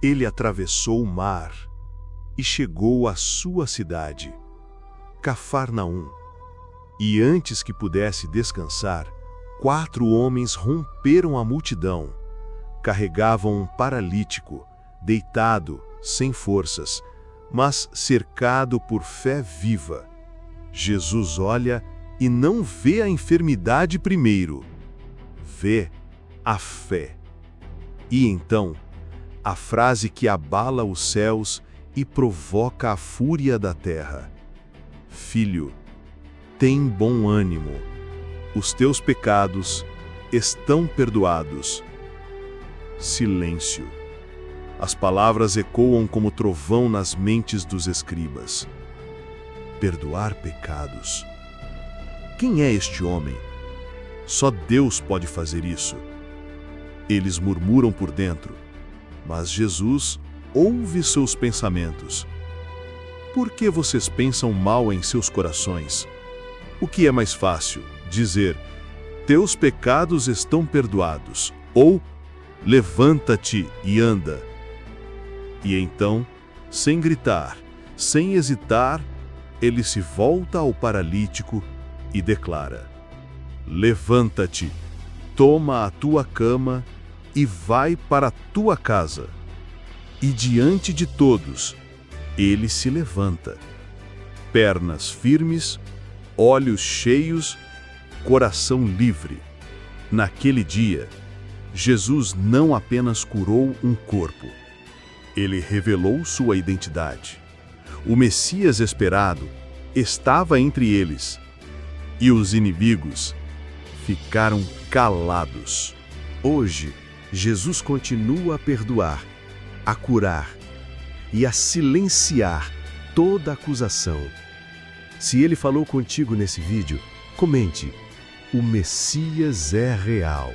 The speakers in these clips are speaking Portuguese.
Ele atravessou o mar e chegou à sua cidade, Cafarnaum. E antes que pudesse descansar, 4 homens romperam a multidão. Carregavam um paralítico, deitado, sem forças, mas cercado por fé viva. Jesus olha e não vê a enfermidade primeiro, vê a fé. E então, a frase que abala os céus e provoca a fúria da terra: Filho, tem bom ânimo, os teus pecados estão perdoados. Silêncio. As palavras ecoam como trovão nas mentes dos escribas. Perdoar pecados. Quem é este homem? Só Deus pode fazer isso. Eles murmuram por dentro, mas Jesus ouve seus pensamentos. Por que vocês pensam mal em seus corações? O que é mais fácil, dizer, teus pecados estão perdoados, ou levanta-te e anda? E então, sem gritar, sem hesitar, ele se volta ao paralítico e declara: levanta-te, toma a tua cama e vai para a tua casa. E diante de todos, ele se levanta, pernas firmes, olhos cheios, coração livre. Naquele dia, Jesus não apenas curou um corpo, ele revelou sua identidade. O Messias esperado estava entre eles, e os inimigos ficaram calados. Hoje, Jesus continua a perdoar, a curar e a silenciar toda acusação. Se ele falou contigo nesse vídeo, comente: o Messias é real.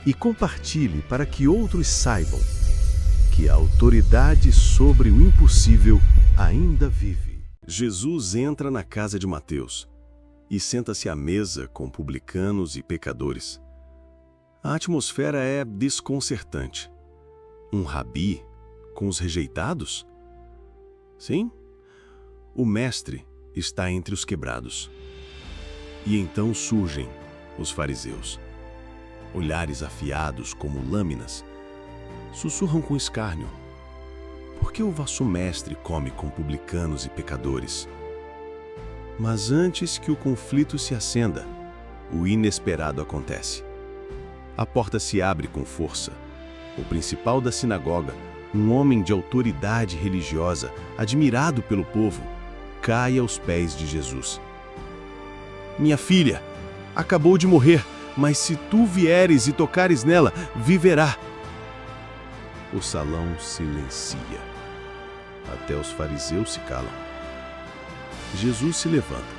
E compartilhe para que outros saibam que a autoridade sobre o impossível ainda vive. Jesus entra na casa de Mateus e senta-se à mesa com publicanos e pecadores. A atmosfera é desconcertante. Um rabi com os rejeitados? Sim, o mestre está entre os quebrados. E então surgem os fariseus. Olhares afiados como lâminas, sussurram com escárnio: por que o vosso mestre come com publicanos e pecadores? Mas antes que o conflito se acenda, o inesperado acontece. A porta se abre com força. O principal da sinagoga, um homem de autoridade religiosa, admirado pelo povo, cai aos pés de Jesus. Minha filha acabou de morrer, mas se tu vieres e tocares nela, viverá. O salão silencia. Até os fariseus se calam. Jesus se levanta.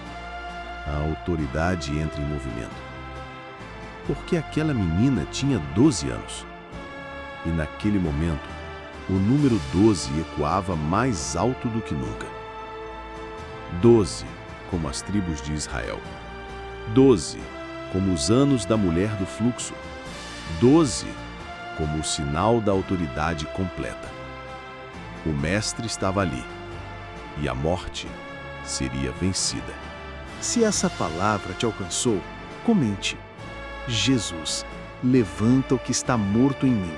A autoridade entra em movimento. Porque aquela menina tinha 12 anos. E naquele momento, o número 12 ecoava mais alto do que nunca. 12, como as tribos de Israel. 12, como os anos da mulher do fluxo. 12, como o sinal da autoridade completa. O Mestre estava ali, e a morte seria vencida. Se essa palavra te alcançou, comente: Jesus, levanta o que está morto em mim.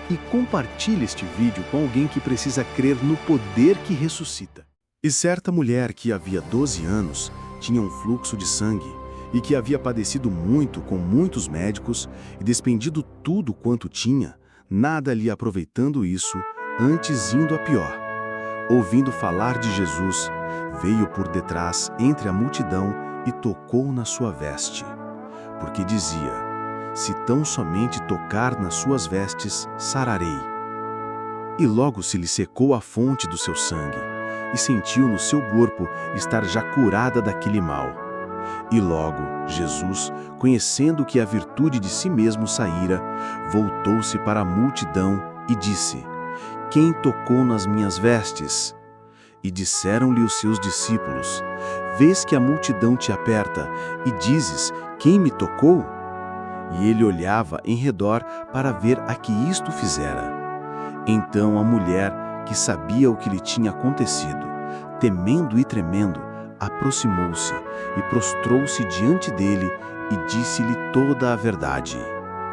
E compartilhe este vídeo com alguém que precisa crer no poder que ressuscita. E certa mulher que havia 12 anos tinha um fluxo de sangue e que havia padecido muito com muitos médicos e despendido tudo quanto tinha, nada lhe aproveitando isso, antes indo a pior. Ouvindo falar de Jesus, veio por detrás entre a multidão e tocou na sua veste, porque dizia: se tão somente tocar nas suas vestes, sararei. E logo se lhe secou a fonte do seu sangue, e sentiu no seu corpo estar já curada daquele mal. E logo Jesus, conhecendo que a virtude de si mesmo saíra, voltou-se para a multidão e disse: quem tocou nas minhas vestes? E disseram-lhe os seus discípulos: vês que a multidão te aperta, e dizes: quem me tocou? E ele olhava em redor para ver a que isto fizera. Então a mulher, que sabia o que lhe tinha acontecido, temendo e tremendo, aproximou-se e prostrou-se diante dele e disse-lhe toda a verdade.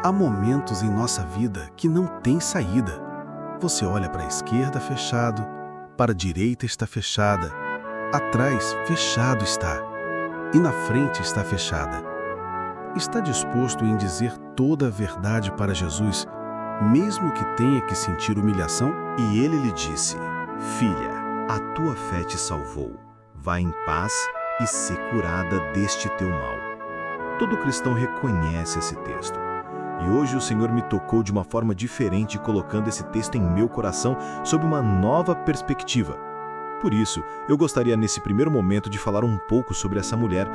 Há momentos em nossa vida que não tem saída. Você olha para a esquerda, fechado, para a direita está fechada, atrás fechado está, e na frente está fechada. Está disposto em dizer toda a verdade para Jesus, mesmo que tenha que sentir humilhação? E ele lhe disse: Filha, a tua fé te salvou. Vá em paz e sê curada deste teu mal. Todo cristão reconhece esse texto. E hoje o Senhor me tocou de uma forma diferente, colocando esse texto em meu coração sob uma nova perspectiva. Por isso, eu gostaria nesse primeiro momento de falar um pouco sobre essa mulher,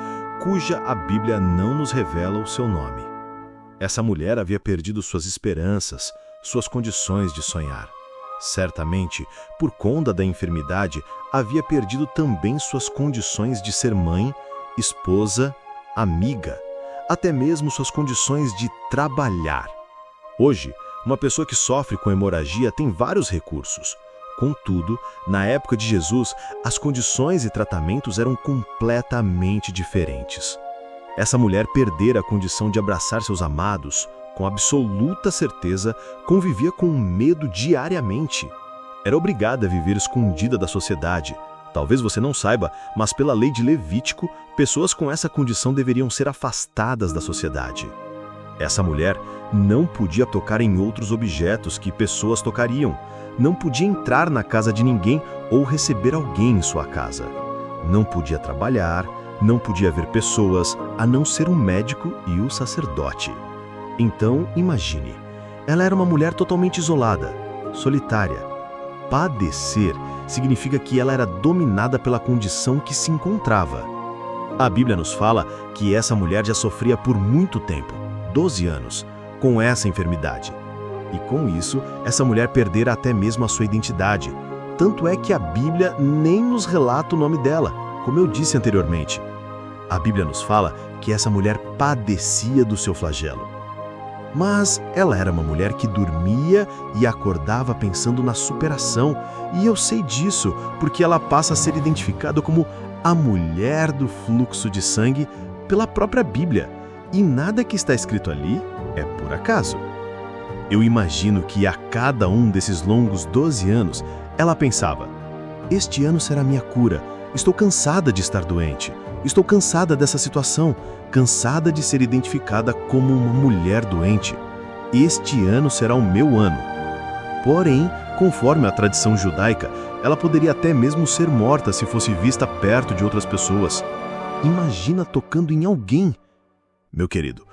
cuja a Bíblia não nos revela o seu nome. Essa mulher havia perdido suas esperanças, suas condições de sonhar. Certamente, por conta da enfermidade, havia perdido também suas condições de ser mãe, esposa, amiga, até mesmo suas condições de trabalhar. Hoje, uma pessoa que sofre com hemorragia tem vários recursos. Contudo, na época de Jesus, as condições e tratamentos eram completamente diferentes. Essa mulher perdera a condição de abraçar seus amados, com absoluta certeza, convivia com medo diariamente. Era obrigada a viver escondida da sociedade. Talvez você não saiba, mas pela lei de Levítico, pessoas com essa condição deveriam ser afastadas da sociedade. Essa mulher não podia tocar em outros objetos que pessoas tocariam, não podia entrar na casa de ninguém ou receber alguém em sua casa. Não podia trabalhar, não podia ver pessoas, a não ser um médico e o sacerdote. Então, imagine, ela era uma mulher totalmente isolada, solitária. Padecer significa que ela era dominada pela condição que se encontrava. A Bíblia nos fala que essa mulher já sofria por muito tempo, 12 anos, com essa enfermidade. E com isso, essa mulher perdera até mesmo a sua identidade. Tanto é que a Bíblia nem nos relata o nome dela, como eu disse anteriormente. A Bíblia nos fala que essa mulher padecia do seu flagelo. Mas ela era uma mulher que dormia e acordava pensando na superação, e eu sei disso porque ela passa a ser identificada como a mulher do fluxo de sangue pela própria Bíblia, e nada que está escrito ali é por acaso. Eu imagino que a cada um desses longos 12 anos, ela pensava: este ano será minha cura, estou cansada de estar doente, estou cansada dessa situação, cansada de ser identificada como uma mulher doente. Este ano será o meu ano. Porém, conforme a tradição judaica, ela poderia até mesmo ser morta se fosse vista perto de outras pessoas. Imagina tocando em alguém. Meu querido,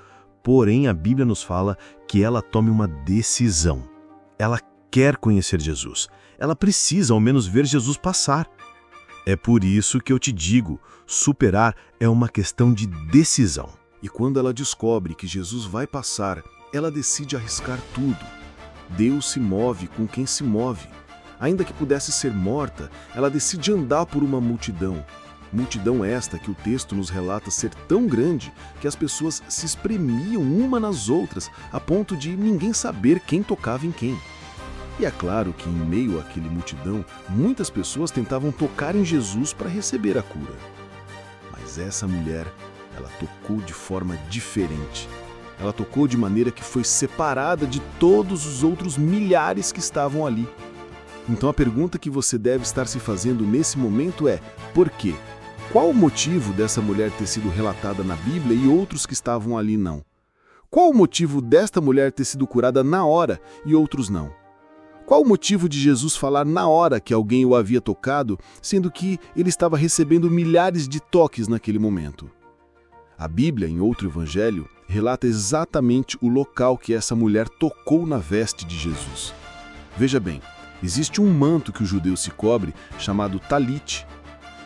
porém a Bíblia nos fala que ela tome uma decisão. Ela quer conhecer Jesus. Ela precisa ao menos ver Jesus passar. É por isso que eu te digo, superar é uma questão de decisão. E quando ela descobre que Jesus vai passar, ela decide arriscar tudo. Deus se move com quem se move. Ainda que pudesse ser morta, ela decide andar por uma multidão. Multidão esta que o texto nos relata ser tão grande que as pessoas se espremiam uma nas outras, a ponto de ninguém saber quem tocava em quem. E é claro que em meio àquele multidão, muitas pessoas tentavam tocar em Jesus para receber a cura. Mas essa mulher, ela tocou de forma diferente. Ela tocou de maneira que foi separada de todos os outros milhares que estavam ali. Então a pergunta que você deve estar se fazendo nesse momento é: por quê? Qual o motivo dessa mulher ter sido relatada na Bíblia e outros que estavam ali não? Qual o motivo desta mulher ter sido curada na hora e outros não? Qual o motivo de Jesus falar na hora que alguém o havia tocado, sendo que ele estava recebendo milhares de toques naquele momento? A Bíblia, em outro evangelho, relata exatamente o local que essa mulher tocou na veste de Jesus. Veja bem, existe um manto que o judeu se cobre, chamado talit.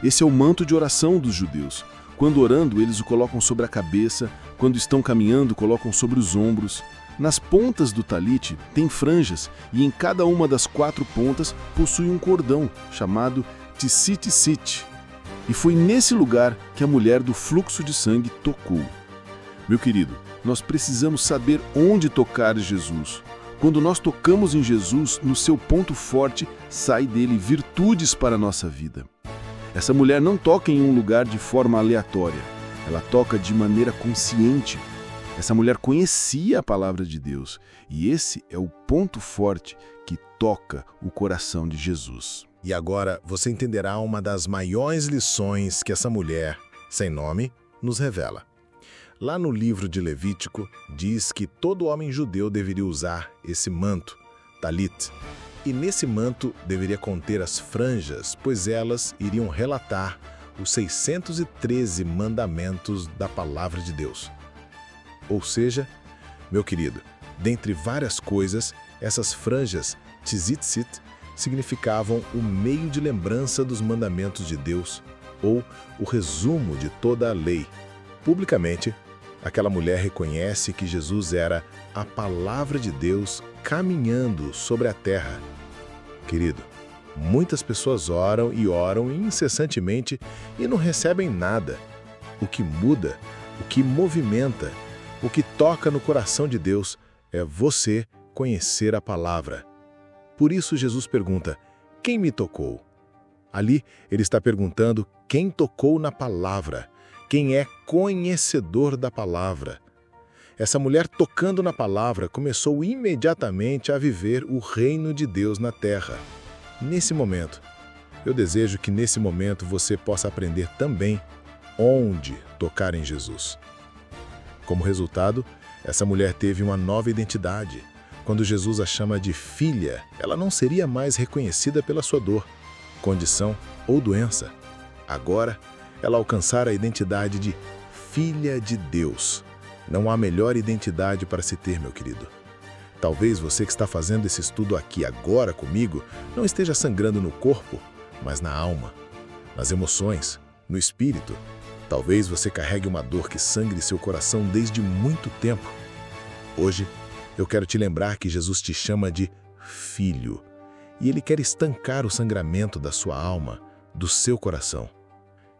Esse é o manto de oração dos judeus. Quando orando, eles o colocam sobre a cabeça, quando estão caminhando, colocam sobre os ombros. Nas pontas do talit tem franjas e em cada uma das 4 pontas possui um cordão, chamado tzitzit. E foi nesse lugar que a mulher do fluxo de sangue tocou. Meu querido, nós precisamos saber onde tocar Jesus. Quando nós tocamos em Jesus, no seu ponto forte, sai dele virtudes para a nossa vida. Essa mulher não toca em um lugar de forma aleatória. Ela toca de maneira consciente. Essa mulher conhecia a palavra de Deus. E esse é o ponto forte que toca o coração de Jesus. E agora você entenderá uma das maiores lições que essa mulher, sem nome, nos revela. Lá no livro de Levítico, diz que todo homem judeu deveria usar esse manto, talit. E nesse manto deveria conter as franjas, pois elas iriam relatar os 613 mandamentos da palavra de Deus. Ou seja, meu querido, dentre várias coisas, essas franjas, tzitzit, significavam o meio de lembrança dos mandamentos de Deus, ou o resumo de toda a lei. Publicamente, aquela mulher reconhece que Jesus era a palavra de Deus caminhando sobre a terra. Querido, muitas pessoas oram incessantemente e não recebem nada. O que muda, o que movimenta, o que toca no coração de Deus é você conhecer a palavra. Por isso Jesus pergunta, quem me tocou? Ali ele está perguntando quem tocou na palavra, quem é conhecedor da palavra. Essa mulher tocando na palavra começou imediatamente a viver o reino de Deus na terra. Nesse momento, eu desejo que nesse momento você possa aprender também onde tocar em Jesus. Como resultado, essa mulher teve uma nova identidade. Quando Jesus a chama de filha, ela não seria mais reconhecida pela sua dor, condição ou doença. Agora, ela alcançara a identidade de filha de Deus. Não há melhor identidade para se ter, meu querido. Talvez você que está fazendo esse estudo aqui agora comigo não esteja sangrando no corpo, mas na alma, nas emoções, no espírito. Talvez você carregue uma dor que sangre seu coração desde muito tempo. Hoje, eu quero te lembrar que Jesus te chama de filho, e Ele quer estancar o sangramento da sua alma, do seu coração.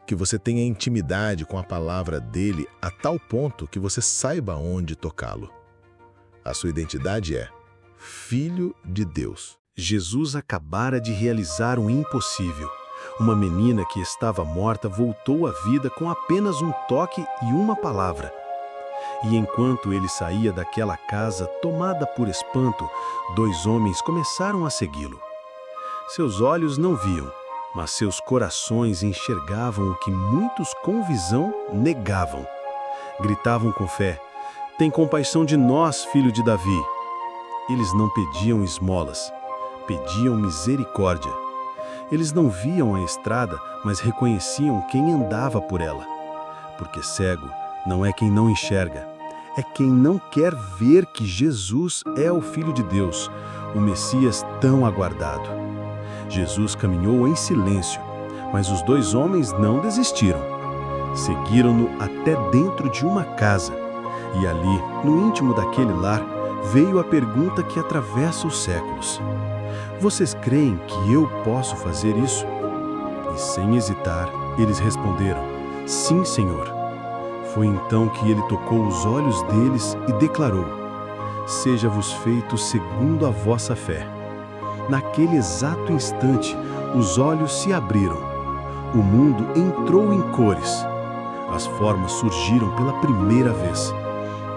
Que você tenha intimidade com a palavra dele a tal ponto que você saiba onde tocá-lo. A sua identidade é Filho de Deus. Jesus acabara de realizar o impossível. Uma menina que estava morta voltou à vida com apenas um toque e uma palavra. E enquanto ele saía daquela casa tomada por espanto, 2 homens começaram a segui-lo. Seus olhos não viam, mas seus corações enxergavam o que muitos com visão negavam. Gritavam com fé, tem compaixão de nós, filho de Davi. Eles não pediam esmolas, pediam misericórdia. Eles não viam a estrada, mas reconheciam quem andava por ela. Porque cego não é quem não enxerga, é quem não quer ver que Jesus é o Filho de Deus, o Messias tão aguardado. Jesus caminhou em silêncio, mas os 2 homens não desistiram. Seguiram-no até dentro de uma casa, e ali, no íntimo daquele lar, veio a pergunta que atravessa os séculos. Vocês creem que eu posso fazer isso? E sem hesitar, eles responderam, sim, Senhor. Foi então que ele tocou os olhos deles e declarou, seja-vos feito segundo a vossa fé. Naquele exato instante, os olhos se abriram. O mundo entrou em cores. As formas surgiram pela primeira vez.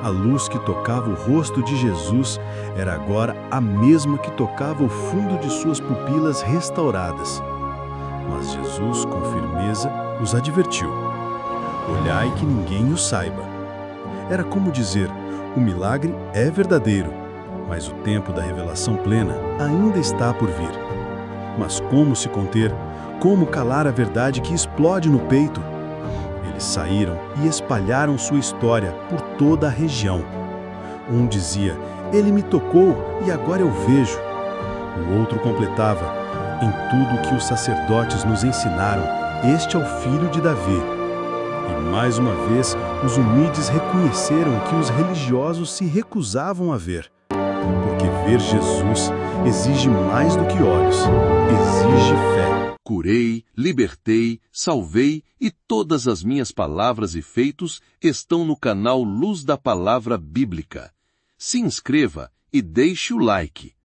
A luz que tocava o rosto de Jesus era agora a mesma que tocava o fundo de suas pupilas restauradas. Mas Jesus, com firmeza, os advertiu. Olhai que ninguém o saiba. Era como dizer, o milagre é verdadeiro, mas o tempo da revelação plena ainda está por vir. Mas como se conter? Como calar a verdade que explode no peito? Eles saíram e espalharam sua história por toda a região. Um dizia, ele me tocou e agora eu vejo. O outro completava, em tudo que os sacerdotes nos ensinaram, este é o filho de Davi. E mais uma vez, os humildes reconheceram que os religiosos se recusavam a ver. Porque ver Jesus exige mais do que olhos, exige fé. Curei, libertei, salvei e todas as minhas palavras e feitos estão no canal Luz da Palavra Bíblica. Se inscreva e deixe o like.